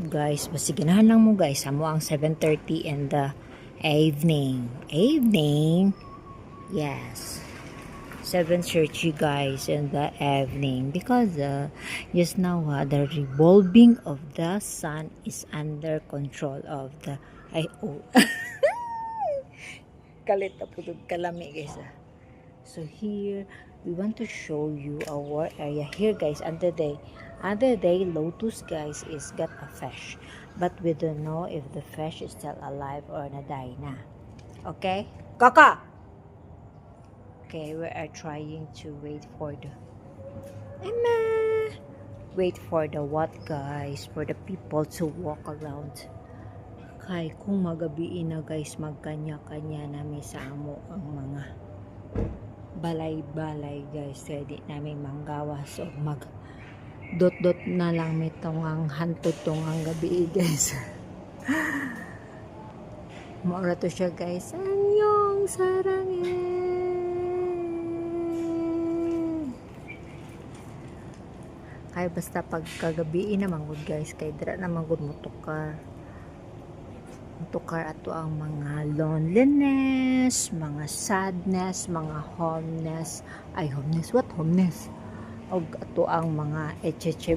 Guys, basiginahan lang mo guys. Amo ang 7:30 in the evening. Evening? Yes. 7:30 guys in the evening. Because just now the revolving of the sun is under control of the... Ay, oh. Kalit na po kalami guys. So here, we want to show you our area here guys. Under the lotus guys is got a fish, but we don't know if the fish is still alive or naday na. Okay, Kaka. Okay, we are trying to wait for the what guys, for the people to walk around. Kay kung magabi na guys, magkanya-kanya na may sa amo ang mga balay-balay guys, ready namin manggawas o mag dot na lang may tungang hantod tungang gabi guys. Maura to siya guys, anyong sarangin. Kaya basta pagkagabi naman good guys, kay dira naman good motukar ato ang mga loneliness, mga sadness, mga homeless, og ato ang mga echeche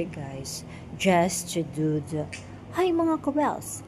guys, just to do the hi mga corals,